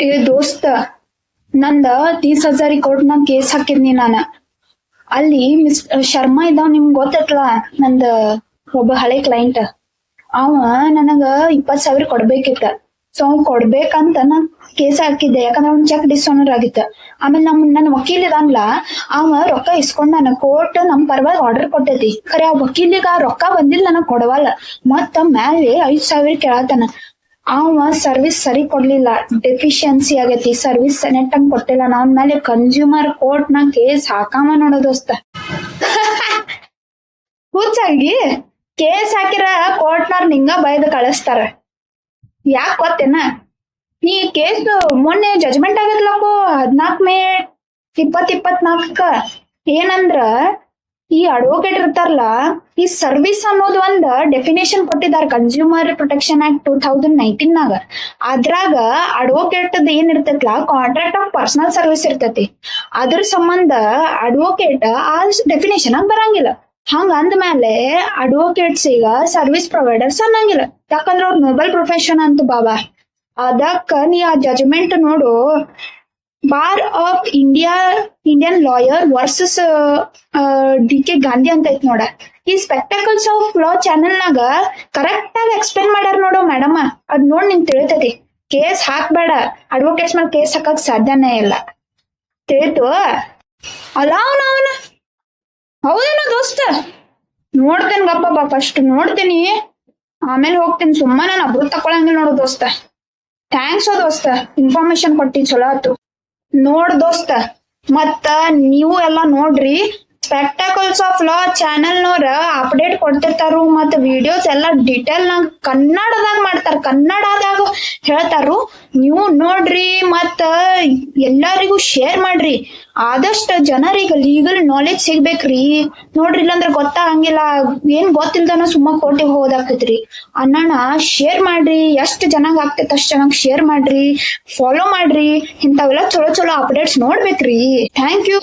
ಏ ದೋಸ್ತ, ನಂದ 30,000 ಕೊಟ್ಟು ನಾ ಕೇಸ್ ಹಾಕಿದ್ನಿ ನಾನ. ಅಲ್ಲಿ ಮಿಸ್ ಶರ್ಮಾ ಇದ್ದಾವ್, ನಿಮ್ಗ್ ಗೊತ್ತೈತ್ಲಾ ನಂದ ಒಬ್ಬ ಹಳೆ ಕ್ಲೈಂಟ್. ಅವ ನನಗ 20,000 ಕೊಡ್ಬೇಕಿತ್ತ. ಸೊ ಅವ್ ಕೊಡ್ಬೇಕಂತ ನಾ ಕೇಸ್ ಹಾಕಿದ್ದೆ, ಯಾಕಂದ್ರ ಅವ್ನ್ ಚೆಕ್ ಡಿಸ್ಆನರ್ ಆಗಿತ್ತ. ಆಮೇಲೆ ನನ್ ವಕೀಲ್ ಇದಾನ್ಲಾ, ಅವ ರೊಕ್ಕ ಇಸ್ಕೊಂಡಾನ. ಕೋರ್ಟ್ ನಮ್ ಪರವಾಗಿ ಆರ್ಡರ್ ಕೊಟ್ಟೈತಿ, ಖರೆ ಆ ವಕೀಲಿಗ ಆ ರೊಕ್ಕ ಬಂದಿಲ್ಲ, ನನಗ್ ಕೊಡವಲ್ಲ. ಮತ್ತ ಮ್ಯಾಲೆ 5,000 ಕೇಳತಾನ. ಅವ ಸರ್ವಿಸ್ ಸರಿ ಕೊಡ್ಲಿಲ್ಲ, ಡೆಫಿಷಿಯನ್ಸಿ ಆಗೈತಿ, ಸರ್ವಿಸ್ ನೆಟ್ಟಂಗ್ ಕೊಟ್ಟಿಲ್ಲ. ನಾವ್ ಮೇಲೆ ಕನ್ಸ್ಯೂಮರ್ ಕೋರ್ಟ್ ನ ಕೇಸ್ ಹಾಕಾಮ ನೋಡೋ ದೋಸ್ತ. ಹುಚ್ಚಾಗಿ ಕೇಸ್ ಹಾಕಿರ ಕೋರ್ಟ್ನವ್ರ ನಿಂಗ ಬೈದು ಕಳಿಸ್ತಾರ. ಯಾಕ್ ಗೊತ್ತೇನ? ಈ ಕೇಸ್ ಮೊನ್ನೆ ಜಜ್ಮೆಂಟ್ ಆಗಿದ್ಲಪ್ಪು 14 ಮೇ 2024. ಏನಂದ್ರ ಈ ಅಡ್ವೊಕೇಟ್ ಇರ್ತಾರಲ್ಲ, ಈ ಸರ್ವಿಸ್ ಅನ್ನೋದು ಒಂದ್ ಡೆಫಿನೇಷನ್ ಕೊಟ್ಟಿದ್ದಾರೆ ಕನ್ಸ್ಯೂಮರ್ ಪ್ರೊಟೆಕ್ಷನ್ ಆಕ್ಟ್ 2019 ನಾಗ. ಅದ್ರಾಗ ಅಡ್ವೊಕೇಟ್ ಏನ್ ಇರ್ತೈತ್ಲಾ, ಕಾಂಟ್ರಾಕ್ಟ್ ಆಫ್ ಪರ್ಸನಲ್ ಸರ್ವಿಸ್ ಇರ್ತೈತಿ. ಅದ್ರ ಸಂಬಂಧ ಅಡ್ವೊಕೇಟ್ ಆ ಡೆಫಿನೇಷನ್ ಆಗ ಬರಂಗಿಲ್ಲ. ಹಂಗ ಅಂದ್ಮೇಲೆ ಅಡ್ವೊಕೇಟ್ಸ್ ಈಗ ಸರ್ವಿಸ್ ಪ್ರೊವೈಡರ್ಸ್ ಅನ್ನಂಗಿಲ್ಲ, ಯಾಕಂದ್ರ ಅವ್ರ ನೋಬಲ್ ಪ್ರೊಫೆಷನ್ ಅಂತ ಬಾಬಾ. ಅದಕ್ಕ ನೀ ಆ ಜಜ್ಮೆಂಟ್ ನೋಡು. Bar of Indian lawyer versus D K. Gandhi ಅಂತ ಐತ್ ನೋಡ. ಈ ಸ್ಪೆಕ್ಟಕಲ್ಸ್ ಆಫ್ ಲಾ ಚಾನೆಲ್ ನಾಗ ಕರೆಕ್ಟ್ ಆಗಿ ಎಕ್ಸ್ಪ್ಲೇನ್ ಮಾಡ್ಯಾರ ನೋಡು ಮೇಡಮ್. ಅದ್ ನೋಡ್ ನಿಂಗ್ ತಿಳಿತೈತಿ. ಕೇಸ್ ಹಾಕ್ಬೇಡ, ಅಡ್ವೊಕೇಟ್ಸ್ ಮೇಲೆ ಕೇಸ್ ಹಾಕಕ್ ಸಾಧ್ಯನೇ ಇಲ್ಲ. ತಿಳಿತು? ಅಲ್ಲ ಅವನ ಹೌದೇನೋ ದೋಸ್ತ, ನೋಡ್ತೇನೆ ಗಪ್ಪ ಫಸ್ಟ್ ನೋಡ್ತೀನಿ, ಆಮೇಲೆ ಹೋಗ್ತೇನೆ. ಸುಮ್ಮ ನಾನು ಅಬ್ರು ತಕೊಳಂಗಿಲ್ಲ ನೋಡು ದೋಸ್ತ. ಥ್ಯಾಂಕ್ಸ್ ದೋಸ್ತ, ಇನ್ಫಾರ್ಮೇಶನ್ ಕೊಟ್ಟಿ, ಚಲೋ ಆತು. ನೋಡ್ ದೋಸ್ತ, ಮತ್ತ ನೀವು ಎಲ್ಲಾ ನೋಡ್ರಿ. ಸ್ಪೆಕ್ಟಕಲ್ಸ್ ಆಫ್ ಲಾ ಚಾನೆಲ್ ನವ್ರ ಅಪ್ಡೇಟ್ ಕೊಡ್ತಿರ್ತಾರು, ಮತ್ತ ವಿಡಿಯೋಸ್ ಎಲ್ಲಾ ಡೀಟೇಲ್ ನಾಗ ಕನ್ನಡದಾಗ ಮಾಡ್ತಾರ, ಕನ್ನಡದಾಗ ಹೇಳ್ತಾರು. ನೀವು ನೋಡ್ರಿ, ಮತ್ತ ಎಲ್ಲರಿಗೂ ಶೇರ್ ಮಾಡ್ರಿ. ಆದಷ್ಟ ಜನರಿಗೆ ಲೀಗಲ್ ನಾಲೆಜ್ ಸಿಗ್ಬೇಕ್ರಿ. ನೋಡ್ರಿ, ಇಲ್ಲಾಂದ್ರ ಗೊತ್ತಾಗಂಗಿಲ್ಲ. ಏನ್ ಗೊತ್ತಿಲ್ದನ ಸುಮ್ಮ ಕೋರ್ಟಿಗೆ ಹೋಗೋದಾಕೈತ್ರಿ. ಅನ್ನಣ ಶೇರ್ ಮಾಡ್ರಿ, ಎಷ್ಟ್ ಜನಗ್ ಆಗ್ತೈತ್ ಅಷ್ಟ್ ಜನಗ್ ಶೇರ್ ಮಾಡ್ರಿ, ಫಾಲೋ ಮಾಡ್ರಿ. ಇಂಥವೆಲ್ಲ ಚಲೋ ಚಲೋ ಅಪ್ಡೇಟ್ಸ್ ನೋಡ್ಬೇಕ್ರಿ. Thank you.